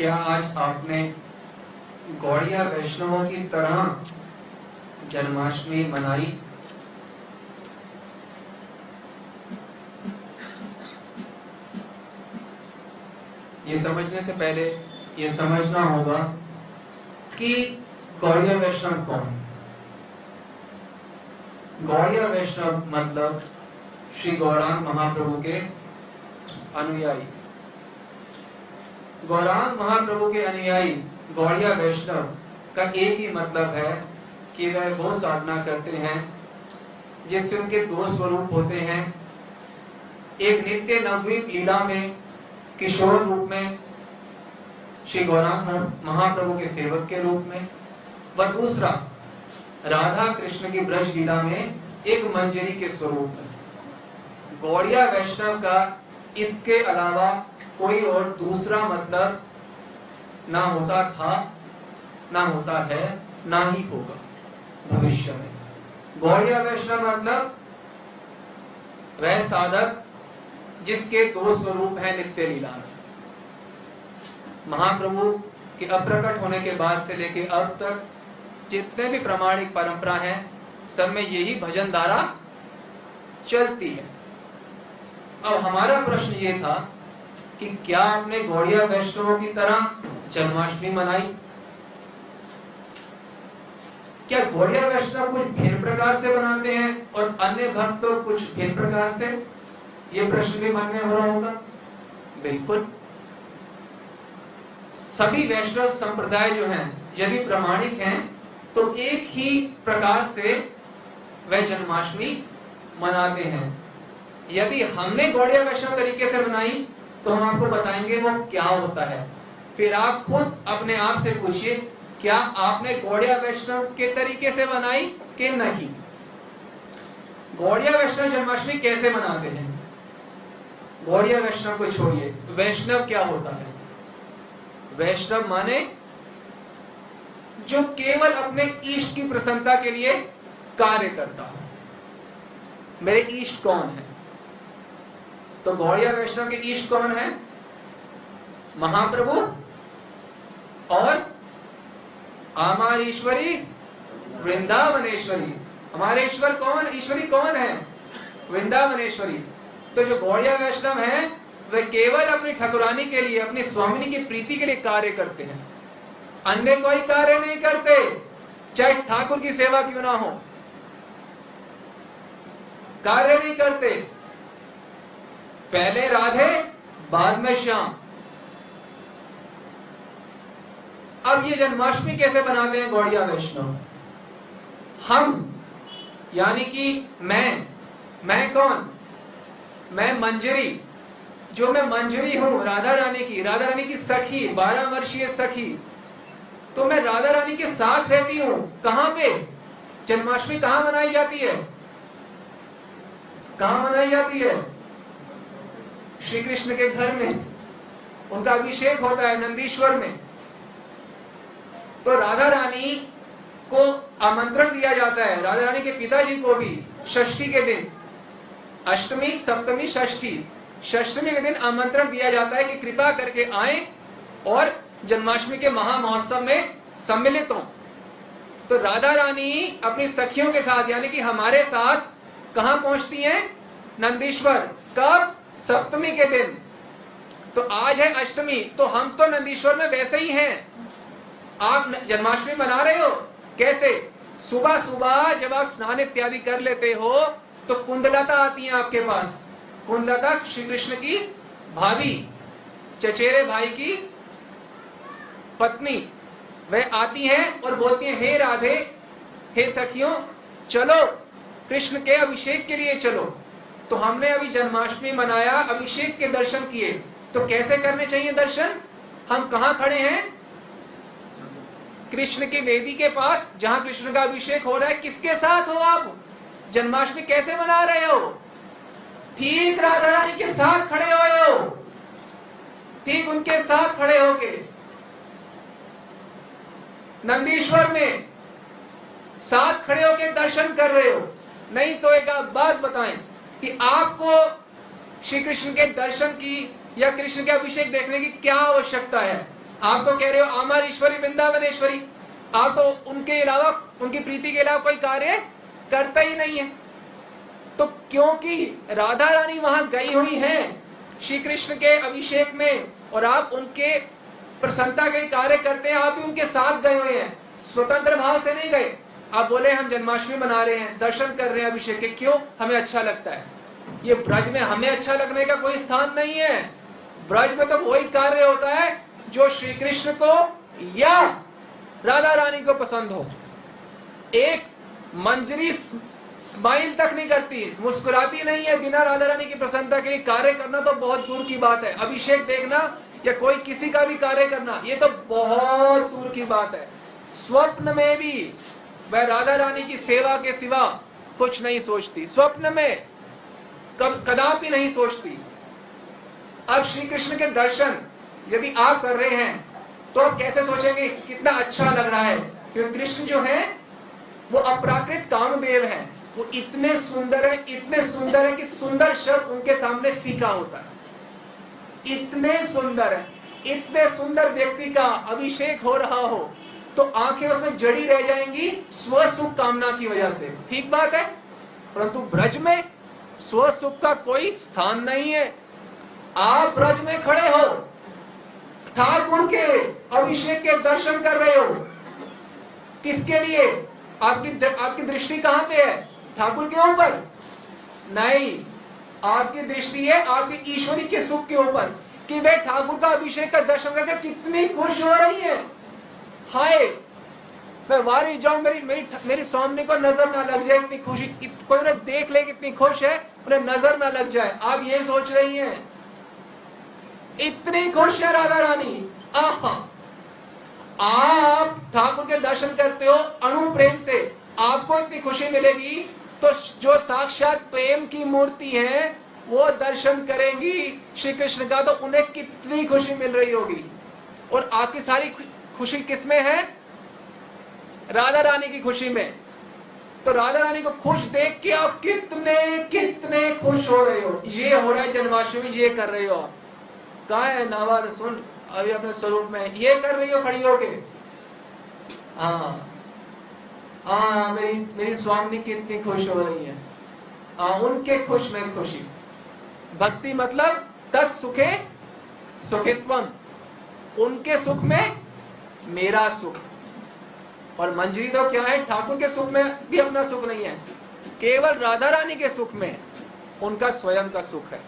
क्या आज आपने गौड़िया वैष्णवों की तरह जन्माष्टमी मनाई? ये समझने से पहले ये समझना होगा कि गौड़िया वैष्णव कौन? गौड़िया वैष्णव मतलब श्री गौरांग महाप्रभु के अनुयायी। गौरांग महाप्रभु के अनुयायी गौड़िया वैष्णव का एक ही मतलब है कि वह वो साधना करते हैं जिससे उनके दो स्वरूप होते हैं। एक नित्य नवद्वीप लीला में किशोर रूप में श्री गौरांग महाप्रभु के सेवक के रूप में, व दूसरा राधा कृष्ण की ब्रज लीला में एक मंजरी के स्वरूप में। गौड़िया वैष्णव का इसके अलावा कोई और दूसरा मतलब ना होता था, ना होता है, ना ही होगा भविष्य में। गौड़िया वैष्णव मतलब वह साधक जिसके दो स्वरूप है नित्य लीला में। महाप्रभु के अप्रकट होने के बाद से लेके अब तक जितने भी प्रामाणिक परंपरा है सब में यही भजन धारा चलती है। अब हमारा प्रश्न ये था कि क्या आपने गौड़िया वैष्णवों की तरह जन्माष्टमी मनाई? क्या गौड़िया वैष्णव कुछ भिन्न प्रकार से बनाते हैं और अन्य भक्त तो कुछ भिन्न प्रकार से? ये प्रश्न भी मन में हो रहा होगा। बिल्कुल, सभी वैष्णव संप्रदाय जो हैं यदि प्रामाणिक हैं तो एक ही प्रकार से वह जन्माष्टमी मनाते हैं। यदि हमने गौड़िया वैष्णव तरीके से मनाई तो हम आपको बताएंगे वो क्या होता है। फिर आप खुद अपने आप से पूछिए, क्या आपने गौड़िया वैष्णव के तरीके से मनाई कि नहीं? गौड़िया वैष्णव जन्माष्टमी कैसे मनाते हैं? गौड़िया वैष्णव को छोड़िए, वैष्णव क्या होता है? वैष्णव माने जो केवल अपने इष्ट की प्रसन्नता के लिए कार्य करता है। मेरे इष्ट कौन है? तो गौड़िया वैष्णव के इष्ट कौन है? महाप्रभु और हमारी ईश्वरी वृंदावनेश्वरी। हमारे ईश्वर कौन, ईश्वरी कौन है? वृंदावनेश्वरी। तो जो गौड़िया वैष्णव है वे केवल अपनी ठाकुरानी के लिए, अपनी स्वामिनी की प्रीति के लिए कार्य करते हैं, अन्य कोई कार्य नहीं करते, चाहे ठाकुर की सेवा क्यों ना हो, कार्य नहीं करते। पहले राधे बाद में श्याम। अब ये जन्माष्टमी कैसे बनाते हैं गौड़िया वैष्णव? हम यानी कि मैं कौन? मैं मंजरी, जो मैं मंजरी हूं राधा रानी की सखी, 12 वर्षीय सखी। तो मैं राधा रानी के साथ रहती हूं। कहां पे? जन्माष्टमी कहां मनाई जाती है? कहां मनाई जाती है? श्री कृष्ण के घर में। उनका अभिषेक होता है नंदीश्वर में। तो राधा रानी को आमंत्रण दिया जाता है, राधा रानी के पिताजी को भी, षष्ठी के दिन, अष्टमी सप्तमी षष्ठी के दिन आमंत्रण दिया जाता है कि कृपा करके आए और जन्माष्टमी के महा महोत्सव में सम्मिलित हों। तो राधा रानी अपनी सखियों के साथ यानी कि हमारे साथ कहां पहुंचती हैं? नंदीश्वर। कब? सप्तमी के दिन। तो आज है अष्टमी, तो हम तो नंदीश्वर में वैसे ही हैं। आप जन्माष्टमी मना रहे हो कैसे? सुबह सुबह जब आप स्नान इत्यादि कर लेते हो तो कुंडलता आती है आपके पास। कुंडलता श्री कृष्ण की भाभी, चचेरे भाई की पत्नी, वह आती हैं और बोलती हैं, हे राधे, हे सखियों, चलो कृष्ण के अभिषेक के लिए चलो। तो हमने अभी जन्माष्टमी मनाया, अभिषेक के दर्शन किए। तो कैसे करने चाहिए दर्शन? हम कहां खड़े हैं? कृष्ण की वेदी के पास, जहां कृष्ण का अभिषेक हो रहा है। किसके साथ हो आप? जन्माष्टमी कैसे मना रहे हो? ठीक राधा रानी के साथ खड़े हो, ठीक उनके साथ खड़े होके नंदीश्वर में साथ खड़े होके दर्शन कर रहे हो। नहीं तो एक बात बताएं कि आपको श्री कृष्ण के दर्शन की या कृष्ण के अभिषेक देखने की क्या आवश्यकता है? आप तो कह रहे हो अमर ईश्वरी वृंदावनेश्वरी, आप तो उनके अलावा, उनकी प्रीति के अलावा कोई कार्य करता ही नहीं है। तो क्योंकि राधा रानी वहां गई हुई हैं श्री कृष्ण के अभिषेक में, और आप उनके प्रसन्नता के कार्य करते हैं, आप भी उनके साथ गए हुए हैं, स्वतंत्र भाव से नहीं गए। आप बोले हम जन्माष्टमी मना रहे हैं, दर्शन कर रहे हैं अभिषेक के, क्यों? हमें अच्छा लगता है। ये ब्रज में हमें अच्छा लगने का कोई स्थान नहीं है। ब्रज में तो वही कार्य होता है जो श्री कृष्ण को या राधा रानी को पसंद हो। एक मंजरी स्माइल तक नहीं करती, मुस्कुराती नहीं है बिना राधा रानी की प्रसन्नता के लिए कार्य करना तो बहुत दूर की बात है। अभिषेक देखना या कोई किसी का भी कार्य करना, ये तो बहुत दूर की बात है। स्वप्न में भी वह राधा रानी की सेवा के सिवा कुछ नहीं सोचती, स्वप्न में कदापि नहीं सोचती। अब श्री कृष्ण के दर्शन यदि आप कर रहे हैं तो आप कैसे सोचेंगे कितना अच्छा लग रहा है, क्योंकि कृष्ण जो है वो अपराकृत कामदेव है, वो इतने सुंदर है, इतने सुंदर है कि सुंदर शब्द उनके सामने फीका होता है। इतने सुंदर है, इतने सुंदर व्यक्ति का अभिषेक हो रहा हो तो आंखें उसमें जड़ी रह जाएंगी स्वसुख कामना की वजह से, ठीक बात है। परंतु ब्रज में स्वसुख का कोई स्थान नहीं है। आप ब्रज में खड़े हो, ठाकुर के अभिषेक के दर्शन कर रहे हो, किसके लिए? आपकी दृष्टि कहां पे है? ठाकुर के ऊपर नहीं, आपकी दृष्टि है आपकी ईश्वरी के सुख के ऊपर, कि वे ठाकुर का अभिषेक का दर्शन करके कितनी खुश हो रही है। हाय मैं वारी जाऊं, मेरी स्वामी को नजर ना लग जाए, इतनी खुशी, कोई उन्हें देख ले कितनी खुश है, उन्हें नजर ना लग जाए। आप ये सोच रही हैं, इतनी खुश है राधा रानी। आप ठाकुर के दर्शन करते हो अणु प्रेम से, आपको इतनी खुशी मिलेगी, तो जो साक्षात प्रेम की मूर्ति है वो दर्शन करेंगी श्री कृष्ण का, तो उन्हें कितनी खुशी मिल रही होगी। और आपकी सारी खुशी किसमें है? राधा रानी की खुशी में। तो राधा रानी को खुश देख के आप कितने कितने खुश हो रहे हो। ये हो रहा है जन्माष्टमी, ये कर रहे हो आप। कहाँ है नावाद? सुन अभी अपने स्वरूप में ये कर रही हो खड़ी होके। हाँ मेरी स्वामी कितनी खुश हो रही है। उनके खुश में खुशी। भक्ति मतलब तत्सुखे सुखित्वम, उनके सुख में मेरा सुख। और मंजरी तो क्या है? ठाकुर के सुख में भी अपना सुख नहीं है, केवल राधा रानी के सुख में उनका स्वयं का सुख है।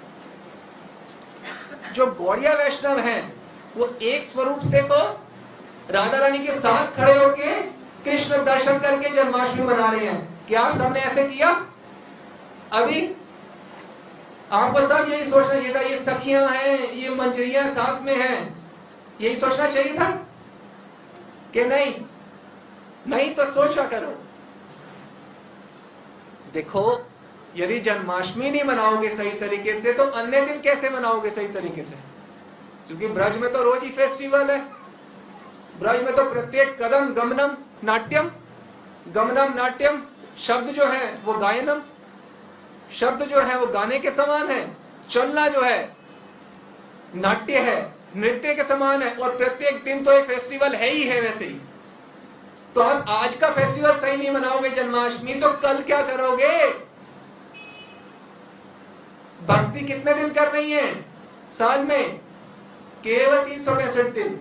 जो गौड़िया वैष्णव हैं वो एक स्वरूप से तो राधा रानी के साथ खड़े होके कृष्ण दर्शन करके जन्माष्टमी मना रहे हैं। क्या आप सबने ऐसे किया? अभी आपको सब यही सोचना चाहिए था, ये सखियां हैं, ये मंजरियां साथ में हैं, यही सोचना चाहिए था कि नहीं? नहीं तो सोचा करो। देखो यदि जन्माष्टमी नहीं मनाओगे सही तरीके से तो अन्य दिन कैसे मनाओगे सही तरीके से? क्योंकि ब्रज में तो रोज ही फेस्टिवल है। ब्रज में तो प्रत्येक कदम गमनम नाट्यम, गमनम नाट्यम, शब्द जो है वो गायनम, शब्द जो है वो गाने के समान है, चलना जो है नाट्य है, नृत्य के समान है। और प्रत्येक दिन तो एक फेस्टिवल है ही है वैसे ही। तो आप आज का फेस्टिवल सही नहीं मनाओगे जन्माष्टमी, तो कल क्या करोगे? भक्ति कितने दिन कर रही है साल में? केवल 365 दिन।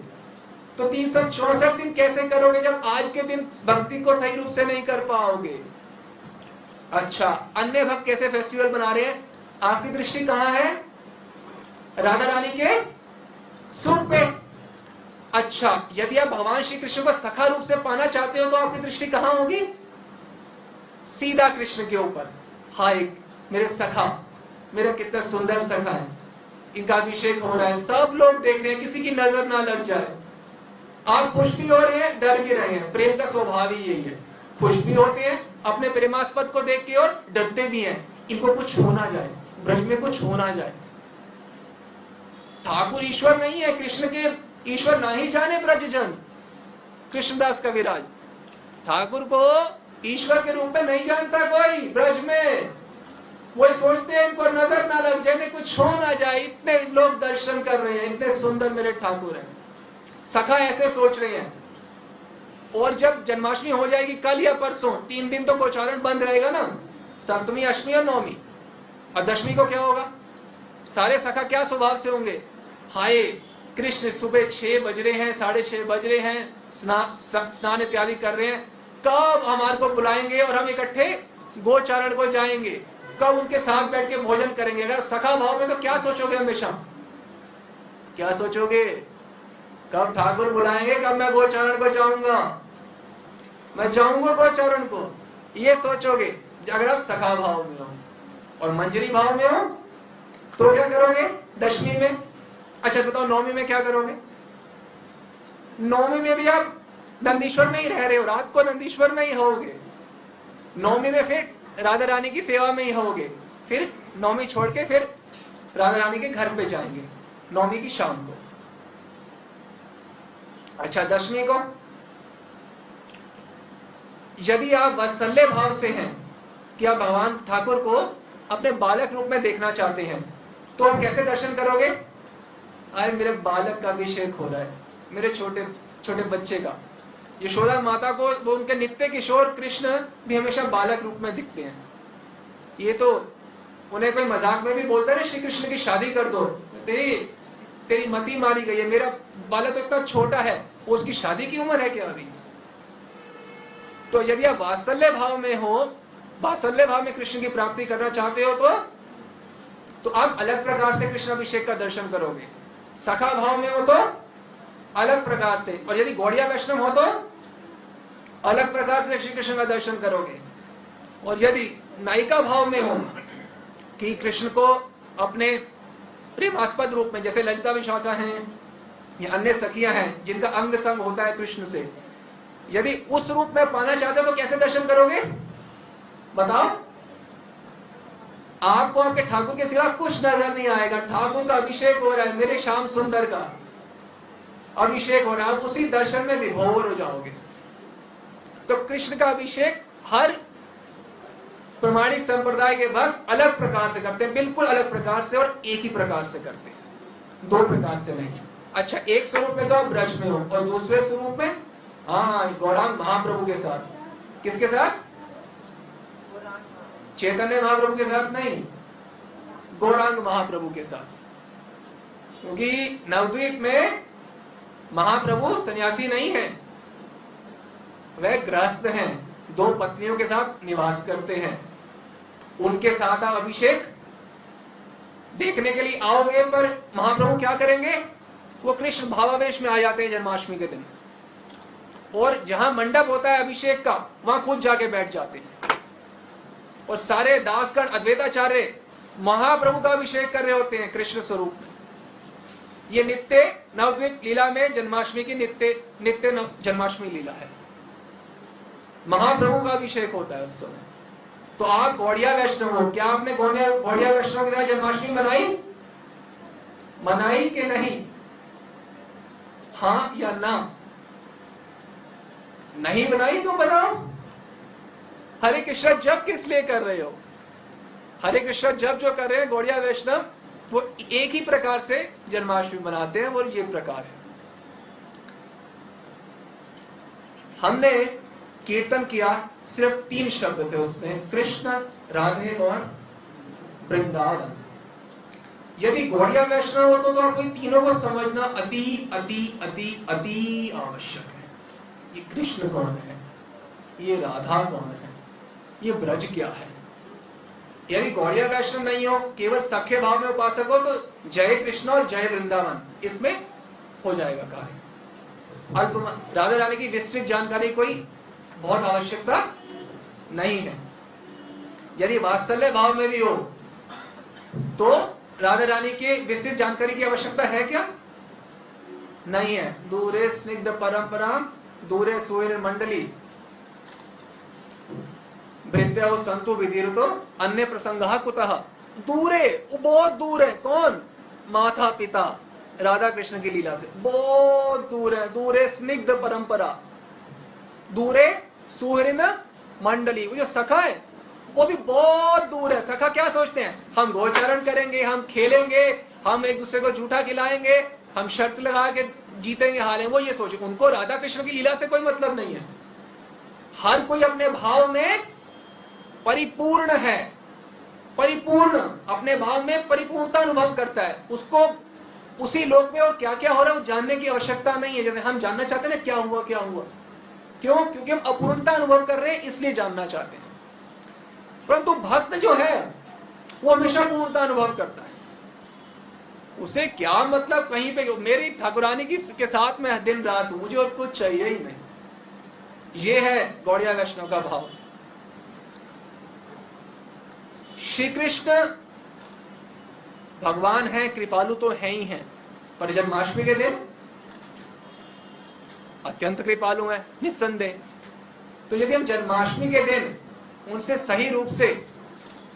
तो 364 दिन कैसे करोगे जब आज के दिन भक्ति को सही रूप से नहीं कर पाओगे? अच्छा, अन्य भक्त कैसे फेस्टिवल बना रहे हैं? आपकी दृष्टि कहां है? राधा रानी के सुख पे। अच्छा, यदि आप भगवान श्री कृष्ण को सखा रूप से पाना चाहते हो तो आपकी दृष्टि कहां होगी? सीधा कृष्ण के ऊपर। हाय मेरे सखा, मेरा कितना सुंदर सखा है, इनका अभिषेक हो रहा है, सब लोग देख रहे हैं, किसी की नजर ना लग जाए। आप खुश भी हो रहे हैं, डर भी रहे हैं। प्रेम का स्वभाव ही यही है, खुश भी होते हैं अपने प्रेमास्पद को देख के और डरते भी हैं, इनको कुछ हो ना जाए, ब्रज में कुछ हो ना जाए। ठाकुर ईश्वर नहीं है, कृष्ण के ईश्वर ना ही जाने ब्रजजन। कृष्णदास कविराज ठाकुर को ईश्वर के रूप में नहीं जानता कोई ब्रज में। वो सोचते हैं इनको नजर ना लग जाए, कुछ हो ना जाए, इतने लोग दर्शन कर रहे हैं, इतने सुंदर मेरे ठाकुर हैं। सखा ऐसे सोच रहे हैं। और जब जन्माष्टमी हो जाएगी कल या परसों, 3 दिन तो गोचारण बंद रहेगा ना, सप्तमी, अष्टमी और नवमी। और दशमी को क्या होगा? सारे सखा क्या स्वभाव से होंगे? हाय कृष्ण सुबह 6 बज रहे हैं, 6:30 बज रहे हैं, स्नान इत्यादि कर रहे हैं, कब हमारे को बुलाएंगे और हम इकट्ठे गोचारण को जाएंगे, कब उनके साथ बैठ के भोजन करेंगे। अगर सखा भाव में तो क्या सोचोगे? हमेशा क्या सोचोगे? कब ठाकुर बुलाएंगे, कब मैं गोचारण को जाऊंगा, मैं जाऊंगा गोचारण को, ये सोचोगे अगर आप सखा भाव में हो। और मंजरी भाव में हो तो क्या करोगे दशमी में? अच्छा बताओ नवमी में क्या करोगे? नवमी में भी आप नंदीश्वर में ही रह रहे हो, रात को नंदीश्वर में ही होगे। नवमी में फिर राधा रानी की सेवा में ही होगे, फिर नवमी छोड़ के फिर राधा रानी के घर पे जाएंगे नवमी की शाम को। अच्छा दशमी को यदि आप वात्सल्य भाव से हैं कि आप भगवान ठाकुर को अपने बालक रूप में देखना चाहते हैं, तो आप कैसे दर्शन करोगे? अरे मेरे बालक का अभिषेक हो रहा है, मेरे छोटे छोटे बच्चे का। यशोदा माता को वो उनके नित्य किशोर कृष्ण भी हमेशा बालक रूप में दिखते हैं। ये तो उन्हें कोई मजाक में भी बोलता है ना, श्री कृष्ण की शादी कर दो, तेरी मति मारी गई है, मेरा बालक तो इतना छोटा है, उसकी शादी की उम्र है क्या अभी? तो यदि आप वात्सल्य भाव में हो, वात्सल्य भाव में कृष्ण की प्राप्ति करना चाहते हो तो आप अलग प्रकार से कृष्ण अभिषेक का दर्शन करोगे। सखा भाव में हो तो अलग प्रकार से, और यदि गौड़िया वैष्णव हो तो अलग प्रकार से श्री कृष्ण का दर्शन करोगे। और यदि नायिका भाव में हो कि कृष्ण को अपने प्रेमास्पद रूप में, जैसे ललिता विशाखा हैं या अन्य सखियां हैं जिनका अंग संग होता है कृष्ण से, यदि उस रूप में पाना चाहते हो तो कैसे दर्शन करोगे बताओ? आपको आपके ठाकुर के सिवा कुछ नजर नहीं आएगा। ठाकुर का अभिषेक हो रहा है, मेरे श्याम सुंदर का अभिषेक हो रहा है, आप उसी दर्शन में विभोर हो जाओगे। तो कृष्ण का अभिषेक हर प्रमाणिक संप्रदाय के भक्त अलग प्रकार से करते हैं, बिल्कुल अलग प्रकार से, और एक ही प्रकार से करते हैं, 2 प्रकार से नहीं। अच्छा एक स्वरूप में तो आप ब्रज में हो, और दूसरे स्वरूप में हाँ गौरांग महाप्रभु के साथ। किसके साथ? चैतन्य महाप्रभु के साथ नहीं, गौरांग महाप्रभु के साथ। क्योंकि नवद्वीप में महाप्रभु सन्यासी नहीं है, वह गृहस्थ हैं, 2 पत्नियों के साथ निवास करते हैं। उनके साथ आप अभिषेक देखने के लिए आओगे, पर महाप्रभु क्या करेंगे? वो कृष्ण भावावेश में आ जाते हैं जन्माष्टमी के दिन, और जहां मंडप होता है अभिषेक का वहां खुद जाके बैठ जाते हैं, और सारे दासगण अद्वैताचार्य महाप्रभु का अभिषेक कर रहे होते हैं कृष्ण स्वरूप में। ये नित्य नवद्वीप लीला में जन्माष्टमी की नित्य जन्माष्टमी लीला है, महाप्रभु का अभिषेक होता है उस समय। तो आप गौड़िया वैष्णव हो, क्या आपने गौड़िया वैष्णव के साथ जन्माष्टमी मनाई कि नहीं? हाँ या ना? नहीं बनाई तो बताओ। हरे कृष्ण जप किस लिए कर रहे हो? हरे कृष्ण जप जो कर रहे हैं गौड़िया वैष्णव, वो एक ही प्रकार से जन्माष्टमी मनाते हैं, और ये प्रकार है। हमने कीर्तन किया, सिर्फ 3 शब्द थे उसमें, कृष्ण, राधे और वृंदावन। यदि गौड़िया वैष्णव हो तो आपको तीनों को समझना अति अति अति अति आवश्यक है। ये कृष्ण कौन है, ये राधा कौन है, ये ब्रज क्या है। यदि गौड़िया वैष्णव नहीं हो, केवल सख्य भाव में उपासक हो, तो जय कृष्ण और जय वृंदावन इसमें हो जाएगा कार्य। और राधा रानी की विस्तृत जानकारी कोई बहुत आवश्यकता नहीं है। यदि वात्सल्य भाव में भी हो तो राधा रानी की विस्तृत जानकारी की आवश्यकता है क्या? नहीं है। दूरे स्निग्ध परंपरा, दूरे सूर्य मंडली, भृत्या संतु विदीर्तो अन्य प्रसंगः कुतः। दूरे, वो बहुत दूर है। कौन? माता पिता राधा कृष्ण की लीला से बहुत दूर है। दूरे स्निग्ध परंपरा, दूरे सुहृद मंडली, वो जो सखा है वो भी बहुत दूर है। सखा क्या सोचते हैं? हम गोचरण करेंगे, हम खेलेंगे, हम एक दूसरे को झूठा खिलाएंगे, हम शर्त लगा के जीतेंगे हारेंगे, वो ये सोचे, उनको राधा कृष्ण की लीला से कोई मतलब नहीं है। हर कोई अपने भाव में परिपूर्ण है, परिपूर्ण अपने भाव में परिपूर्णता अनुभव करता है। उसको उसी लोक में और क्या क्या हो रहा है जानने की आवश्यकता नहीं है। जैसे हम जानना चाहते हैं ना क्या हुआ क्या हुआ, क्यों? क्योंकि हम अपूर्णता अनुभव कर रहे हैं इसलिए जानना चाहते हैं। परंतु भक्त जो है वो हमेशा पूर्णता अनुभव करता है। उसे क्या मतलब कहीं पे मेरी ठाकुरानी के साथ में दिन रात हूं, मुझे और कुछ चाहिए ही नहीं। ये है गौड़िया वैष्णव का भाव। श्री कृष्ण भगवान है, कृपालु तो है ही हैं, पर जन्माष्टमी के दिन अत्यंत कृपालु है निस्संदेह। तो यदि हम जन्माष्टमी के दिन उनसे सही रूप से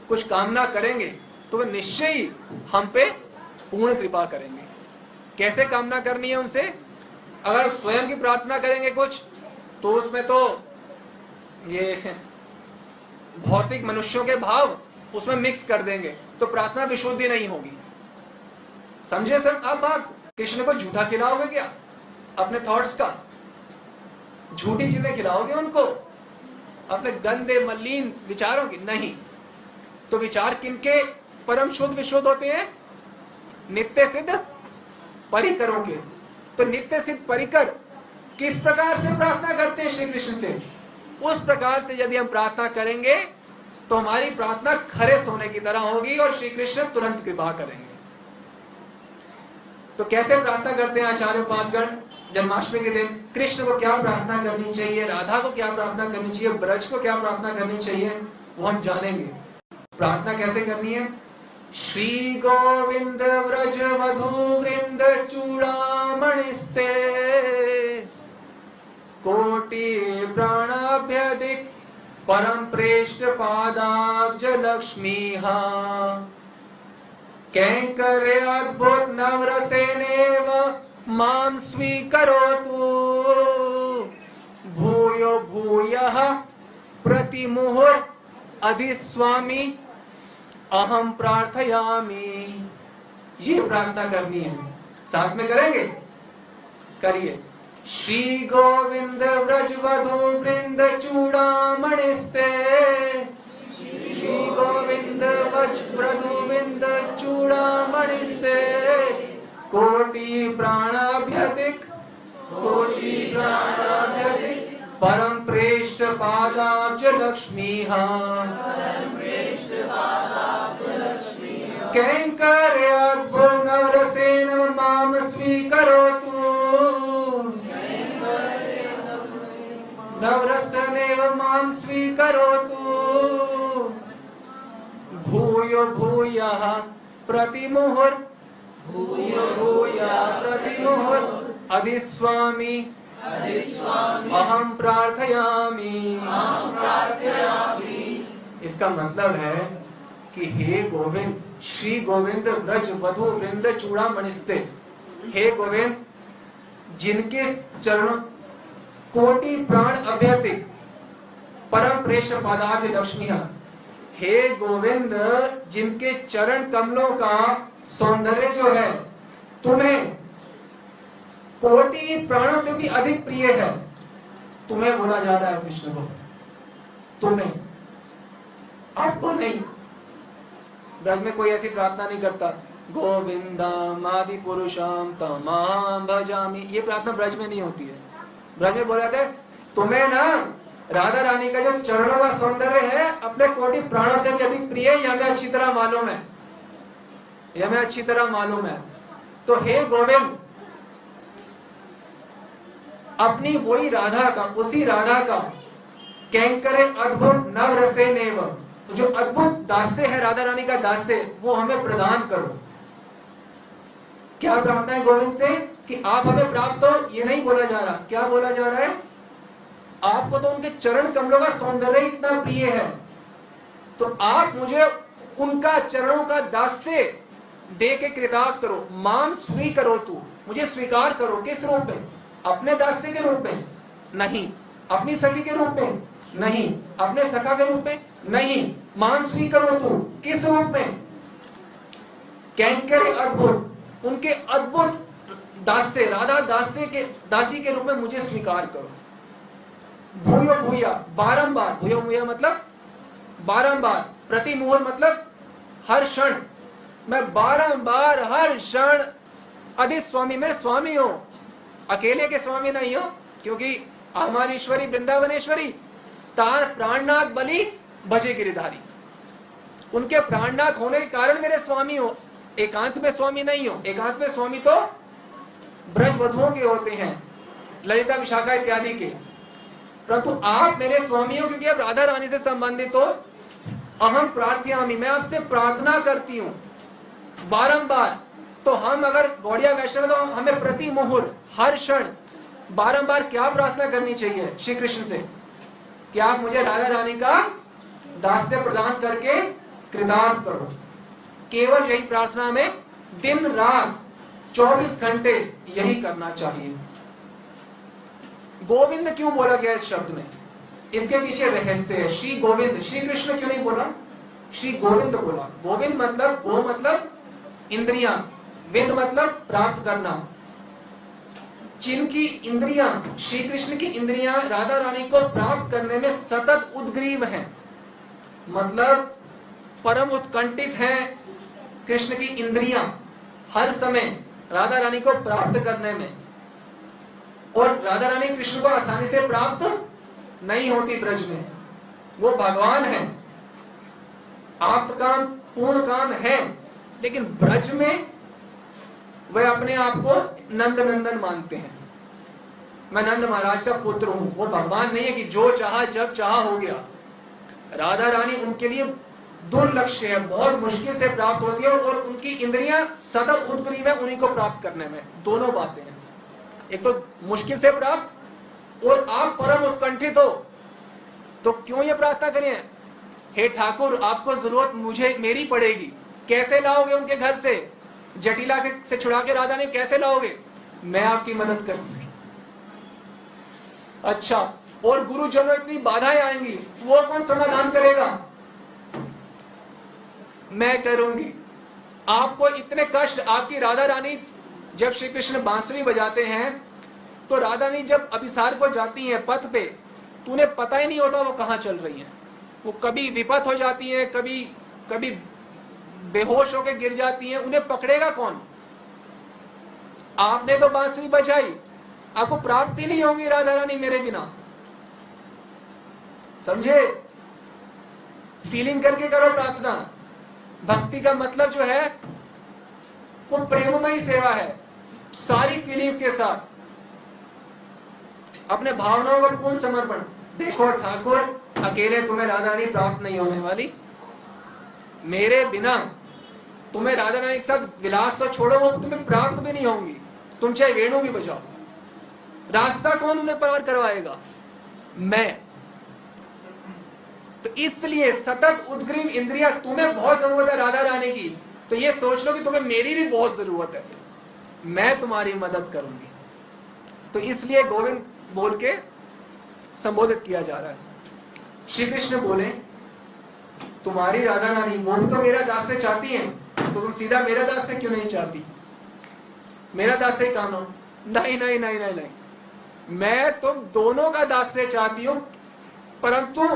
कुछ कामना करेंगे तो वे निश्चय ही हम पे पूर्ण कृपा करेंगे। कैसे कामना करनी है उनसे? अगर स्वयं की प्रार्थना करेंगे कुछ तो उसमें तो ये भौतिक मनुष्यों के भाव उसमें मिक्स कर देंगे तो प्रार्थना विशुद्धि नहीं होगी। समझे सर? अब आप कृष्ण को झूठा खिलाओगे क्या? अपने थॉट्स का झूठी चीजें खिलाओगे उनको, अपने गंदे मलिन विचारों की? नहीं। तो विचार किनके परम शुद्ध विशुद्ध होते हैं? नित्य सिद्ध परिकरों के। तो नित्य सिद्ध परिकर किस प्रकार से प्रार्थना करते हैं श्री कृष्ण से? उस प्रकार से यदि हम प्रार्थना करेंगे तो हमारी प्रार्थना खरे सोने की तरह होगी और श्री कृष्ण तुरंत कृपा करेंगे। तो कैसे प्रार्थना करते हैं आचार्य पादगण जन्माष्टमी के दिन? कृष्ण को क्या प्रार्थना करनी चाहिए, राधा को क्या प्रार्थना करनी चाहिए, ब्रज को क्या प्रार्थना करनी चाहिए, वो हम जानेंगे। प्रार्थना कैसे करनी है? श्री गोविंद व्रज वधु वृंद चूड़ामणिस्ते कोटि प्राणाभ्यधिक परम प्रेष्ठ पादाब्ज लक्ष्मी कैंकर्य अद्भुत नवरसेनेव मां स्वीकरोतु भूयो भूयः प्रतिमुहुर् अधिस्वामी अहम प्रार्थयामि। ये प्रार्थना करनी है, साथ में करेंगे? करिए। श्री गोविंद व्रज वधु वृंद चूड़ामणिस्ते श्री गोविंद व्रज वृंद चूड़ामणिस्ते कोटि प्राणाभ्यधिक परम प्रेष्ठ पादाब्ज लक्ष्मी कैंकर्य अद्भुत नवरसेन माम स्वीकरोतु नवरसनेव मां स्वीकरोतु भूयो भूयः प्रतिमुहुर् अधिस्वामी अहम प्रार्थयामि। इसका मतलब है कि हे गोविंद, श्री गोविंद व्रज वधु वृंद चूड़ामणिस्ते, हे गोविंद जिनके चरणों कोटि प्राण अभ्यतिक परम प्रेष्ठ पादाब्ज लक्ष्मी, हे गोविंद जिनके चरण कमलों का सौंदर्य जो है तुम्हें कोटि प्राणों से भी अधिक प्रिय है। तुम्हें बोला जा रहा है कृष्ण को, तुम्हें, आपको नहीं। ब्रज में कोई ऐसी प्रार्थना नहीं करता गोविंदम आदि पुरुषम तमाम भजामि, ये प्रार्थना ब्रज में नहीं होती है। ब्रज में बोला जाता है तुम्हें ना राधा रानी का जो चरणों का सौंदर्य है अपने कोटि प्राणों से भी अधिक प्रिय है, यह हमें अच्छी तरह मालूम है, यह हमें अच्छी तरह मालूम है। तो हे गोविंद अपनी वही राधा का, उसी राधा का कैंकरे अद्भुत नवरसेनेव, जो अद्भुत दास्य है राधा रानी का दास्य, वो हमें प्रदान करो। क्या प्रार्थना है गोविंद से? कि आप हमें प्राप्त हो, ये नहीं बोला जा रहा। क्या बोला जा रहा है? आपको तो उनके चरण कमलों का सौंदर्य इतना प्रिय है, तो आप मुझे उनका चरणों का दास्य दे के कृतार्थ करो। मां स्वीकरो, तू मुझे स्वीकार करो। किस रूप में? अपने दास्य के रूप में नहीं, अपनी सखी के रूप में नहीं, अपने सखा के रूप में नहीं, मां स्वीकरो तू। किस रूप में? कैंकर अद्भुत, उनके अद्भुत दास्य, राधा दासी के रूप में मुझे स्वीकार करो। भूयो भूया, बारंबार, भूयो भूया मतलब बारंबार, प्रति मुहूर्त मतलब हर क्षण, मैं बारंबार हर क्षण अधिक स्वामी, मैं स्वामी हूं, अकेले के स्वामी नहीं हो, क्योंकि हमारी ईश्वरी वृंदावनेश्वरी तार प्राणनाथ बलि भजे गिरिधारी, उनके प्राणनाथ होने के कारण मेरे स्वामी हो, एकांत में स्वामी नहीं हो। एकांत में स्वामी तो ब्रज वधुओं के होते हैं, ललिता विशाखा इत्यादि के, परंतु आप मेरे स्वामी हो क्योंकि आप राधा रानी से संबंधित हो। अहम प्रार्थयामि, मैं आपसे प्रार्थना करती हूँ बारंबार। तो हम अगर गौड़िया वैष्णव तो हमें प्रति मुहूर्त हर क्षण बारंबार क्या प्रार्थना करनी चाहिए श्री कृष्ण से कि आप मुझे राधा रानी का दास्य प्रदान करके कृतार्थ करो। केवल यही प्रार्थना में दिन रात 24 घंटे यही करना चाहिए। गोविंद क्यों बोला गया इस शब्द में, इसके पीछे रहस्य है। श्री गोविंद, श्री कृष्ण क्यों नहीं बोला, श्री गोविंद बोला। गोविंद मतलब, गो मतलब इंद्रियां, विंद मतलब प्राप्त करना। जिनकी इंद्रियां, श्री कृष्ण की इंद्रियां राधा रानी को प्राप्त करने में सतत उद्ग्रीव हैं, मतलब परम उत्कंठित हैं कृष्ण की इंद्रियां हर समय राधा रानी को प्राप्त करने में। और राधा रानी कृष्ण को आसानी से प्राप्त नहीं होती ब्रज में, वो भगवान है, आप्त काम पूर्ण काम है, लेकिन ब्रज में वे अपने आप को नंद नंदन मानते हैं। मैं नंद महाराज का पुत्र हूं, वो भगवान नहीं है कि जो चाहा जब चाहा हो गया। राधा रानी उनके लिए दुर्लक्ष्य है, बहुत मुश्किल से प्राप्त होती है, और उनकी इंद्रियां सतत उद्ग्रीव है उन्हीं को प्राप्त करने में। दोनों बातें हैं, एक तो मुश्किल से प्राप्त, और आप परम उत्कंठित हो तो क्यों ये प्रार्थना करिए, हे ठाकुर आपको जरूरत मुझे मेरी पड़ेगी, कैसे लाओगे उनके घर से, जटिला से छुड़ा के राधा ने कैसे लाओगे, मैं आपकी मदद करूंगी। अच्छा, और गुरुजनों इतनी बाधाएं आएंगी, वो कौन समाधान करेगा, मैं करूंगी। आपको इतने कष्ट, आपकी राधा रानी जब श्री कृष्ण बांसुरी बजाते हैं तो राधा रानी जब अभिसार को जाती हैं पथ पे, तो उन्हें पता ही नहीं होता वो कहां चल रही हैं। वो कभी विपत हो जाती हैं, कभी कभी बेहोश होकर गिर जाती हैं, उन्हें पकड़ेगा कौन। आपने तो बांसुरी बजाई, आपको प्राप्ति नहीं होगी राधा रानी मेरे बिना, समझे। फीलिंग करके करो प्रार्थना। भक्ति का मतलब जो है वो प्रेममयी सेवा है, सारी फीलिंग्स के साथ, अपने भावनाओं का पूर्ण समर्पण। देखो ठाकुर, अकेले तुम्हें राधा रानी प्राप्त नहीं होने वाली, मेरे बिना तुम्हें राधा रानी के साथ विलास तो छोड़ो, वो तुम्हें प्राप्त भी नहीं होंगी, तुम चाहे वेणु भी बजाओ। रास्ता कौन उन्हें पार करवाएगा, मैं। तो इसलिए सतत उद्ग्रीव इंद्रियां, तुम्हें बहुत जरूरत है राधा रानी की, तो ये सोच लो कि तुम्हें मेरी भी बहुत जरूरत है, मैं तुम्हारी मदद करूंगी। तो इसलिए गोविंद बोल के संबोधित किया जा रहा है। श्री कृष्ण बोले तुम्हारी राधा रानी, वो तो मेरा दास्य चाहती है, तो तुम सीधा मेरा दास्य क्यों नहीं चाहती, मेरा दास्य कौन हो। नहीं नहीं नहीं नहीं नहीं, मैं तुम दोनों का दास्य चाहती हूं, परंतु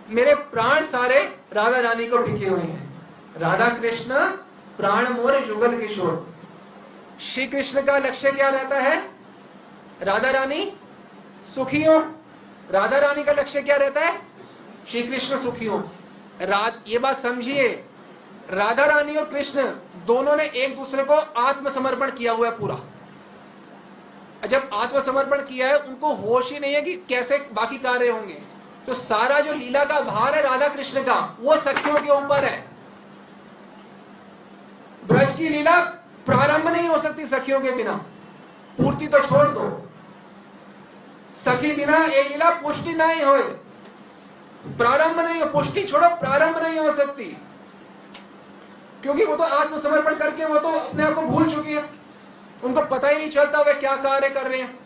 मेरे प्राण सारे राधा रानी को टिके हुए हैं। राधा कृष्ण प्राण मोर युगल किशोर। श्री कृष्ण का लक्ष्य क्या रहता है, राधा रानी सुखी हो। राधा रानी का लक्ष्य क्या रहता है, श्री कृष्ण सुखी हो। ये बात समझिए, राधा रानी और कृष्ण दोनों ने एक दूसरे को आत्मसमर्पण किया हुआ है पूरा। जब आत्मसमर्पण किया है, उनको होश ही नहीं है कि कैसे बाकी कार्य होंगे। तो सारा जो लीला का भार है राधा कृष्ण का, वो सखियों के ऊपर है। ब्रज की लीला प्रारंभ नहीं हो सकती सखियों के बिना, पूर्ति तो छोड़ दो, सखी बिना ये लीला पुष्टि नहीं हो, प्रारंभ नहीं हो, पुष्टि छोड़ो, प्रारंभ नहीं हो सकती, क्योंकि वो तो आत्मसमर्पण करके वो तो अपने आप को भूल चुकी है, उनको पता ही नहीं चलता वे क्या कार्य कर रहे हैं।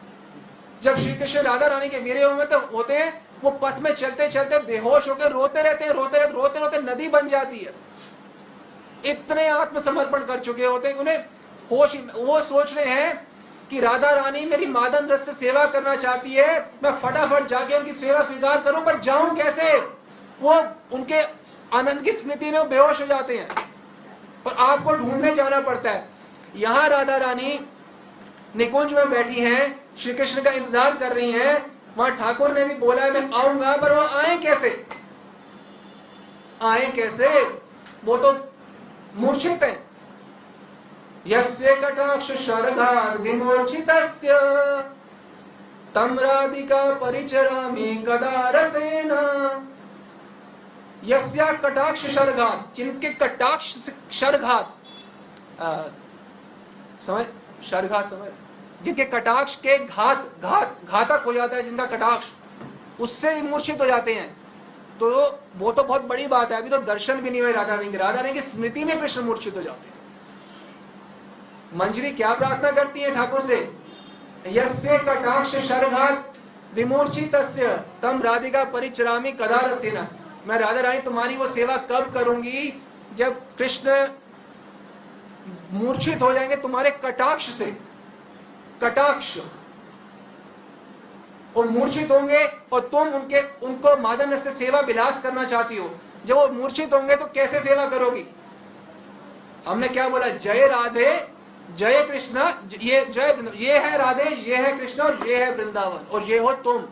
जब श्री कृष्ण राधा रानी के वीरे में तो होते हैं, वो पथ में चलते चलते बेहोश होकर रोते रहते हैं, रोते रोते रोते नदी बन जाती है। इतने आत्मसमर्पण कर चुके होते हैं, उन्हें होश, वो सोच रहे हैं कि राधा रानी मेरी मादन रस से सेवा करना चाहती है, मैं फटाफट जाके उनकी सेवा स्वीकार करूं, पर जाऊं कैसे? वो उनके आनंद की स्मृति में बेहोश हो जाते हैं और आपको ढूंढने जाना पड़ता है। यहां राधा रानी निकुंज में बैठी हैं, श्री कृष्ण का इंतजार कर रही हैं। वहां ठाकुर ने भी बोला है मैं आऊंगा, पर वो आए कैसे? आए कैसे? वो तो मूर्छित है। यस्य कटाक्ष शरघात् विमूर्छितस्य तं राधिका परिचरामि कदा रसेन। यस्य कटाक्ष शरघात्, जिनके कटाक्ष शरघात, समझ, शरघात समझ, जिनके कटाक्ष के घातक हो जाता है, जिनका कटाक्ष उससे भी मूर्छित हो जाते हैं, तो वो तो बहुत बड़ी बात है। अभी तो दर्शन भी नहीं हुए राधा रानी के, राधा रानी की स्मृति में कृष्ण मूर्छित हो जाते हैं। मंजरी क्या प्रार्थना करती है ठाकुर से? यस्य कटाक्ष शरघात् विमूर्छितस्य तम राधिका परिचरामि कदा रसेन। मैं राधा रानी तुम्हारी वो सेवा कब करूंगी जब कृष्ण मूर्छित हो जाएंगे तुम्हारे कटाक्ष से। कटाक्ष, वो मूर्छित होंगे और तुम उनको मादन से सेवा विलास करना चाहती हो। जब वो मूर्छित होंगे तो कैसे सेवा करोगी? हमने क्या बोला? जय राधे जय कृष्ण, ये है राधे, ये है कृष्ण और ये है वृंदावन और ये हो तुम।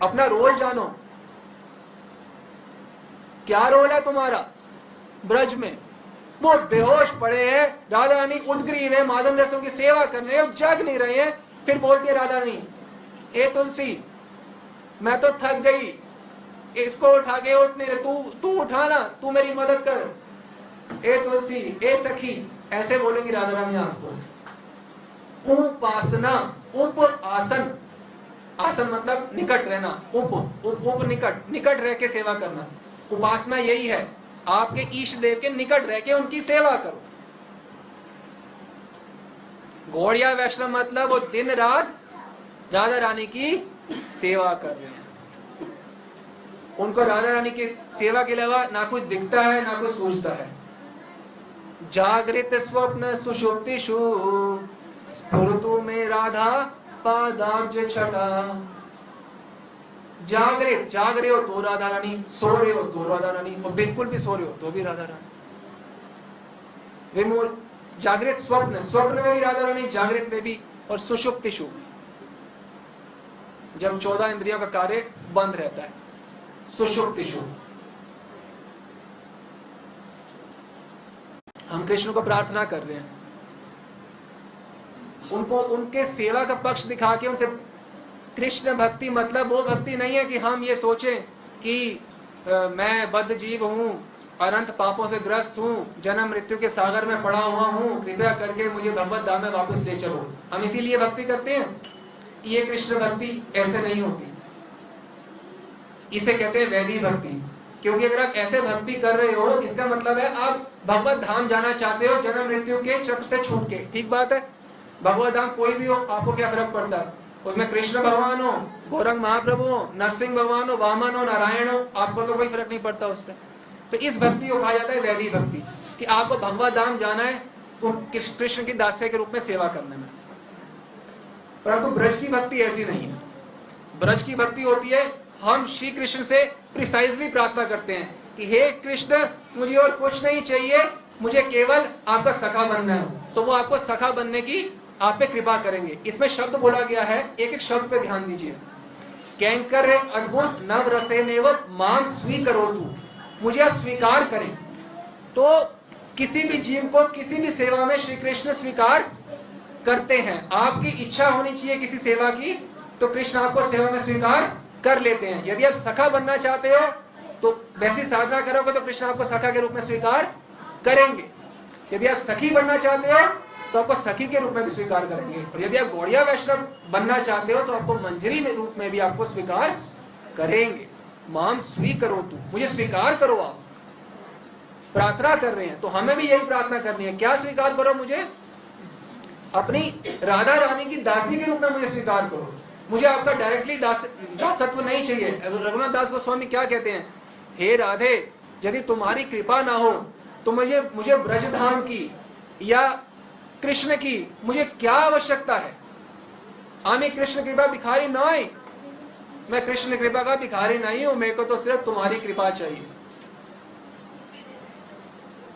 अपना रोल जानो, क्या रोल है तुम्हारा ब्रज में? वो बेहोश पड़े हैं, राधा रानी उद्ग्रीव है, मादन रसों की सेवा करने हैं, जग नहीं रहे हैं। फिर बोलती है राधा रानी, ए तुलसी मैं तो थक गई, इसको उठा के उठ नहीं रहे, तू उठाना, तू मेरी मदद कर। ए तुलसी, ए सखी, ऐसे बोलेंगी राधा रानी आपको। उपासना, उप आसन, आसन मतलब निकट रहना, उप निकट रह के सेवा करना। उपासना यही है, आपके ईष्ट देव के निकट रह के उनकी सेवा करो। गौड़िया वैष्णव मतलब वो दिन रात राधा रानी की सेवा कर रहे हैं। उनको राधा रानी की सेवा के अलावा ना कुछ दिखता है ना कुछ सूझता है। जागृत स्वप्न सुषुप्तिषु स्फुरतु में राधा पादाब्ज छटा। जागृत, जाग रहे हो तो राधा रानी, सो रहे हो तो राधा रानी, और बिल्कुल भी सो रहे हो तो भी राधा रानी। जागृत स्वप्न, स्वप्न में भी राधा रानी, जागृत में भी, और सुषुप्तिषु जब 14 इंद्रियों का कार्य बंद रहता है, सुषुप्तिषु। हम कृष्ण को प्रार्थना कर रहे हैं, उनको उनके सेवा का पक्ष दिखा के उनसे। कृष्ण भक्ति मतलब वो भक्ति नहीं है कि हम ये सोचें कि मैं बद्ध जीव हूँ, अनंत पापों से ग्रस्त हूँ, जन्म मृत्यु के सागर में पड़ा हुआ हूँ, कृपया करके मुझे भगवत धाम में वापस ले चलो। हम इसीलिए भक्ति करते हैं। ये कृष्ण भक्ति ऐसे नहीं होती, इसे कहते हैं वैदिक भक्ति। क्योंकि अगर आप ऐसे भक्ति कर रहे हो, इसका मतलब है आप भगवत धाम जाना चाहते हो जन्म मृत्यु के चक्र से छूट के। ठीक बात है, भगवत धाम कोई भी हो, आपको क्या फर्क पड़ता है? उसमें कृष्ण भगवान हो, गौरंग महाप्रभु हो, नरसिंह भगवान हो, वामन हो, नारायण हो, आपको तो कोई फर्क नहीं पड़ता उससे। तो इस भक्ति को कहा जाता है वैदिक भक्ति, कि आपको भगवत धाम जाना है तो कृष्ण की दास्य के रूप में सेवा करने में। परंतु ब्रज की भक्ति ऐसी नहीं है। ब्रज की भक्ति होती है, हम श्री कृष्ण से प्रिसाइजली प्रार्थना करते हैं कि हे कृष्ण, मुझे और कुछ नहीं चाहिए, मुझे केवल आपका सखा बनना है। तो वो आपको सखा बनने की आप पे कृपा करेंगे। इसमें शब्द बोला गया है, एक एक शब्द पे ध्यान दीजिए। कैंकर अद्भुत नव रसेनेव मां स्वीकरोतु, मुझे आप स्वीकार करें। तो किसी भी जीव को किसी भी सेवा में श्री कृष्ण स्वीकार करते हैं। आपकी इच्छा होनी चाहिए किसी सेवा की, तो कृष्ण आपको सेवा में स्वीकार कर लेते हैं। यदि आप सखा बनना चाहते हो तो वैसी साधना करोगे तो कृष्ण आपको सखा के रूप में स्वीकार करेंगे। यदि आप सखी बनना चाहते हो तो आपको सखी के रूप में भी स्वीकार करेंगे। और यदि आप गौड़िया वैष्णव बनना चाहते हो तो आपको मंजरी के रूप में भी आपको स्वीकार करेंगे। माम स्वीकरोतु, मुझे स्वीकार करो। आप प्रार्थना कर रहे हैं तो हमें भी यही प्रार्थना करनी है। क्या स्वीकार करो? मुझे अपनी राधा रानी की दासी के रूप में मुझे स्वीकार करो। मुझे आपका डायरेक्टली दासत्व नहीं चाहिए। रघुनाथ दास गोस्वामी क्या कहते हैं? हे राधे, यदि तुम्हारी कृपा ना हो तो मुझे ब्रजधाम की या कृष्ण की मुझे क्या आवश्यकता है? आमी कृष्ण कृपा भिखारी नहीं, मैं कृष्ण कृपा का भिखारी नहीं हूं, मेरे को तो सिर्फ तुम्हारी कृपा चाहिए।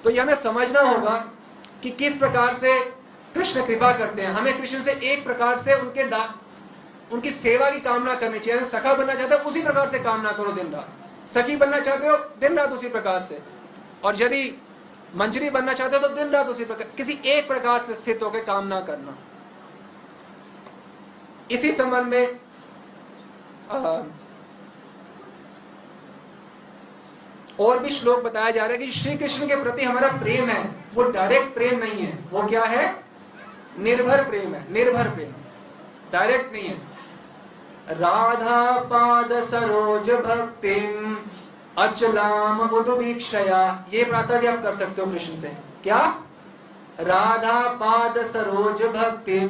तो ये हमें समझना होगा कि किस प्रकार से कृष्ण कृपा करते हैं। हमें कृष्ण से एक प्रकार से उनकी सेवा की कामना करनी चाहिए। सखा बनना चाहते हो उसी प्रकार से कामना करो दिन रात, सखी बनना चाहते हो दिन रात उसी प्रकार से, और यदि मंजरी बनना चाहते हो तो दिन रात उसी प्रकार, किसी एक प्रकार से स्थित होकर कामना करना। इसी संबंध में और भी श्लोक बताया जा रहा है कि श्री कृष्ण के प्रति हमारा प्रेम है वो डायरेक्ट प्रेम नहीं है, वो क्या है? निर्भर प्रेम है, निर्भर प्रेम, डायरेक्ट नहीं है। राधा पाद सरोज भक्तिम अचलाम उद्वीक्षया, ये प्रार्थना भी आप कर सकते हो कृष्ण से। क्या? राधा पाद सरोज भक्तिम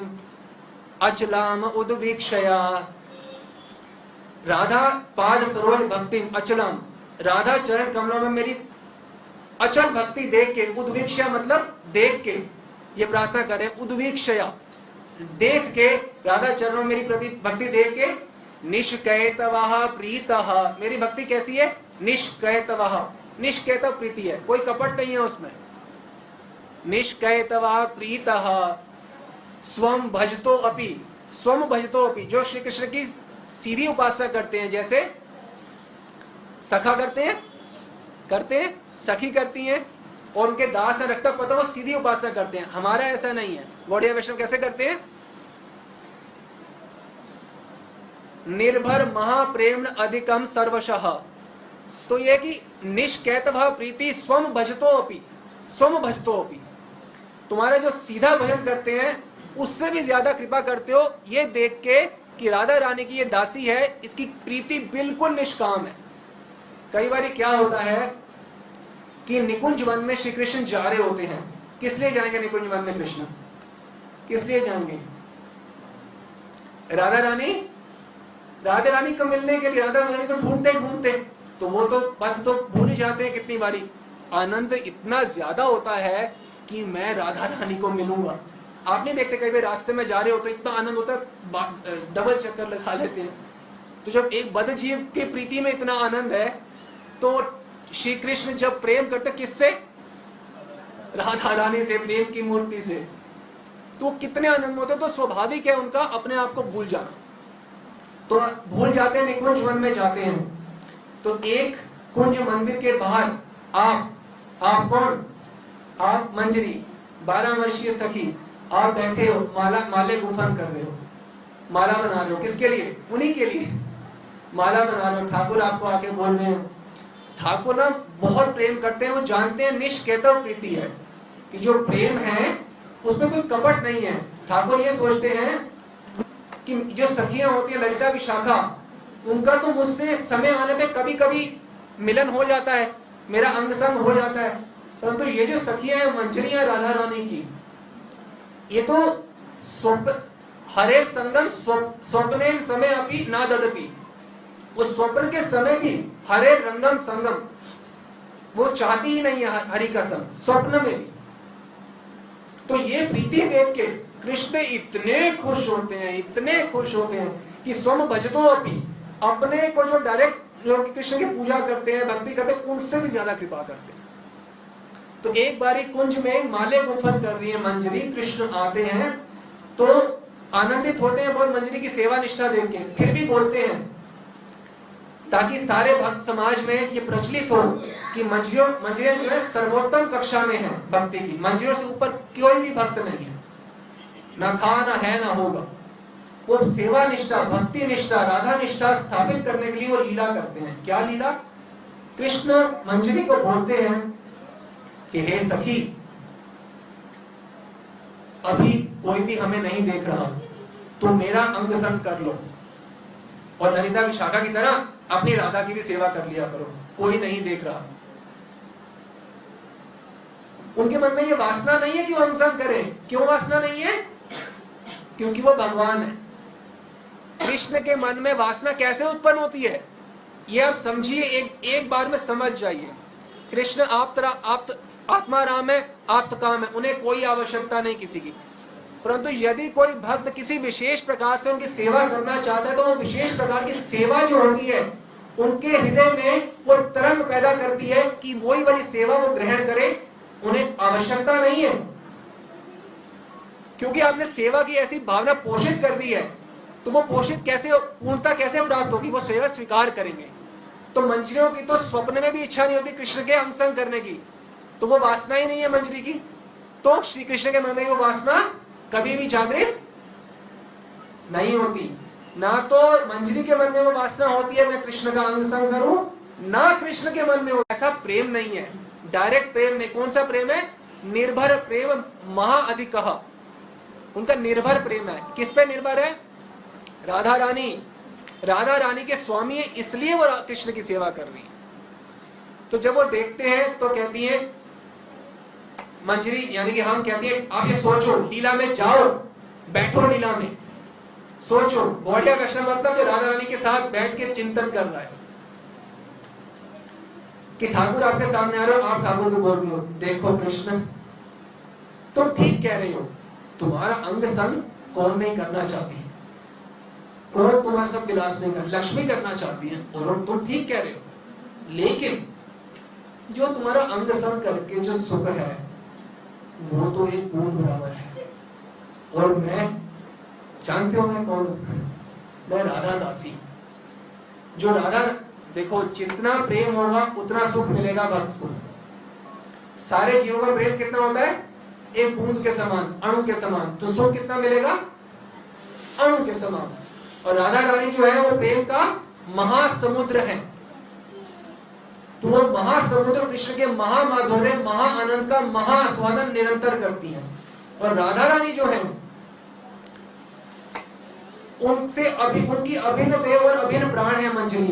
अचलाम उद्वीक्षया। राधा पाद सरोज भक्तिम अचलाम, राधा चरण कमलों में मेरी अचल भक्ति देख के, उद्वीक्षा मतलब देख के, ये प्रार्थना करें उद्वीक्षया, देख के, राधा चरणों मेरी प्रति भक्ति देख के, निष्कैतवः प्रीतः, मेरी भक्ति कैसी है? निष्कैतवः, निष्कैतव प्रीति है, कोई कपट नहीं है उसमें। निष्कैतवः प्रीतः स्वम भजतो अपि, स्वम भजतो अपि, जो श्री कृष्ण की सीधी उपासना करते हैं, जैसे सखा करते हैं, सखी करती हैं, और उनके दास रक्त पता वो सीधी उपासना करते हैं। हमारा ऐसा नहीं है। गौड़िया वैष्णव कैसे करते हैं? निर्भर महाप्रेम अधिकम सर्वशः। तो ये कि निष्कैतवः प्रीति स्वम भजतो अपि, स्वम भजतो अपि, तुम्हारा जो सीधा भजन करते हैं उससे भी ज्यादा कृपा करते हो, ये देख के कि राधा रानी की ये दासी है, इसकी प्रीति बिल्कुल निष्काम है। कई बार क्या होता है कि निकुंज वन में श्री कृष्ण जा रहे होते हैं। किस लिए जाएंगे निकुंज वन में कृष्ण? किस लिए जाएंगे? राधा रानी को मिलने के लिए, राधा रानी को ढूंढते ढूंढते, तो वो तो पथ तो भूल ही जाते हैं कितनी बारी। आनंद इतना ज्यादा होता है कि मैं राधा रानी को मिलूंगा। आप नहीं देखते कई बार रास्ते में जा रहे हो तो इतना आनंद होता है, डबल चक्कर लगा लेते हैं। तो जब एक बद्ध जीव के प्रीति में इतना आनंद है, तो श्री कृष्ण जब प्रेम करते किससे? राधा रानी से, प्रेम की मूर्ति से, तो कितने आनंद होते। तो स्वाभाविक है उनका अपने आप को भूल जाना। तो भूल जाते हैं, निकुंज वन में जाते हैं। तो एक कुंज मंदिर के बाहर आप कौन? आप मंजरी 12 वर्षीय सखी, आप बैठे हो, माले गुफन कर रहे हो, माला बना रहे हो। किसके लिए? उन्हीं के लिए माला बना रहे हो। ठाकुर आपको आके बोल रहे हो। ठाकुर ना बहुत प्रेम करते हैं, वो जानते हैं निष्कैतव प्रीति है, कि जो प्रेम है उसमें कोई कपट नहीं है। ठाकुर ये सोचते हैं कि जो सखियां होती है ललिता विशाखा, उनका तो मुझसे समय आने पे कभी कभी मिलन हो जाता है, मेरा अंग संग हो जाता है, परंतु ये जो सखियां है मंजरियां राधा रानी की, ये तो हरे संगम स्वप्ने समय अपनी ना ददपी, वो स्वप्न के समय भी हरे रंगम संगम वो चाहती ही नहीं है हरि का संग, स्वप्न में भी। तो ये प्रीति देख के कृष्ण इतने खुश होते हैं, इतने खुश होते हैं कि स्वम भजतो अपि, अपने को जो डायरेक्ट जो कृष्ण की पूजा करते हैं, भक्ति करते हैं, उनसे भी ज्यादा कृपा करते हैं। तो एक बारी कुंज में माले गुफन कर रही है मंजरी, कृष्ण आते हैं तो आनंदित होते हैं बहुत मंजरी की सेवा निष्ठा देख के। फिर भी बोलते हैं ताकि सारे भक्त समाज में ये प्रचलित हो कि मंजरियां जो है सर्वोत्तम कक्षा में है भक्ति की। मंजरियों से ऊपर कोई भी भक्त नहीं है, ना था ना है ना होगा। वो सेवा निष्ठा, भक्ति निष्ठा, राधा निष्ठा स्थापित करने के लिए वो लीला करते हैं। क्या लीला? कृष्ण मंजरी को बोलते हैं कि हे सखी, अभी कोई भी हमें नहीं देख रहा, तो मेरा अंग संग कर लो और ललिता विशाखा की तरह अपनी राधा की भी सेवा कर लिया करो, कोई नहीं देख रहा। उनके मन में ये वासना नहीं है कि वो अंग संग करें। क्यों वासना नहीं है? क्योंकि वो भगवान है। कृष्ण के मन में वासना कैसे उत्पन्न होती है ये आप समझिए, एक बार में समझ जाइए। कृष्ण आत्मा राम है, आत्मकाम है, उन्हें कोई आवश्यकता नहीं किसी की। परंतु यदि कोई भक्त किसी विशेष प्रकार से उनकी सेवा करना चाहता है तो वो विशेष प्रकार की सेवा जो होती है उनके हृदय में वो तरंग पैदा करती है कि वही वाली सेवा वो ग्रहण करे, उन्हें आवश्यकता नहीं है। क्योंकि आपने सेवा की ऐसी भावना पोषित कर दी है, तो वो पोषित कैसे, पूर्णता कैसे प्राप्त होगी, वो सेवा स्वीकार करेंगे। तो मंजरियों की तो स्वप्न में भी इच्छा नहीं होती कृष्ण के अंग संग करने की, तो वो वासना ही नहीं है मंजरी की, तो श्री कृष्ण के मन में वो वासना कभी भी जागृत नहीं होती। ना तो मंजरी के मन में वो वासना होती है मैं कृष्ण का अंग संग करूं, ना कृष्ण के मन में वो, ऐसा प्रेम नहीं है, डायरेक्ट प्रेम नहीं। कौन सा प्रेम है? निर्भर प्रेम महाअधिक, उनका निर्भर प्रेम है। किस पे निर्भर है? राधा रानी, राधा रानी के स्वामी है, इसलिए वो कृष्ण की सेवा कर रही है। तो जब वो देखते हैं तो कहती है मंजरी, यानी कि हम कहते हैं आप ये सोचो, लीला में जाओ, बैठो लीला में, सोचो। गौड़िया कृष्ण मतलब जो राधा रानी के साथ बैठ के चिंतन कर रहा है कि ठाकुर आपके सामने आ रहे हो, आप ठाकुर को बोल रहे हो देखो कृष्ण तुम ठीक कह रहे हो, तुम्हारा अंग संग कौन नहीं करना चाहती, कौन तुम्हारा सब विलास नहीं कर, लक्ष्मी करना चाहती है, और तुम ठीक कह रहे हो, लेकिन जो तुम्हारा अंग संग करके जो सुख है वो तो एक पूर्ण बराबर है। और मैं, जानते हो मैं कौन? मैं राधा दासी। जो राधा, देखो जितना प्रेम होगा उतना सुख मिलेगा भक्त को। सारे जीवों का प्रेम कितना होता है? एक बूंद के समान, अणु के समान। तो सुख कितना मिलेगा? अणु के समान। और राधा रानी जो है वो प्रेम का महासमुद्र है। तो वो महासमुद्र कृष्ण के महामाधुर्य, महाआनंद का महास्वादन निरंतर करती है। और राधा रानी जो है उनसे उनकी अभिन्न देव और अभिन्न प्राण है मंजरी।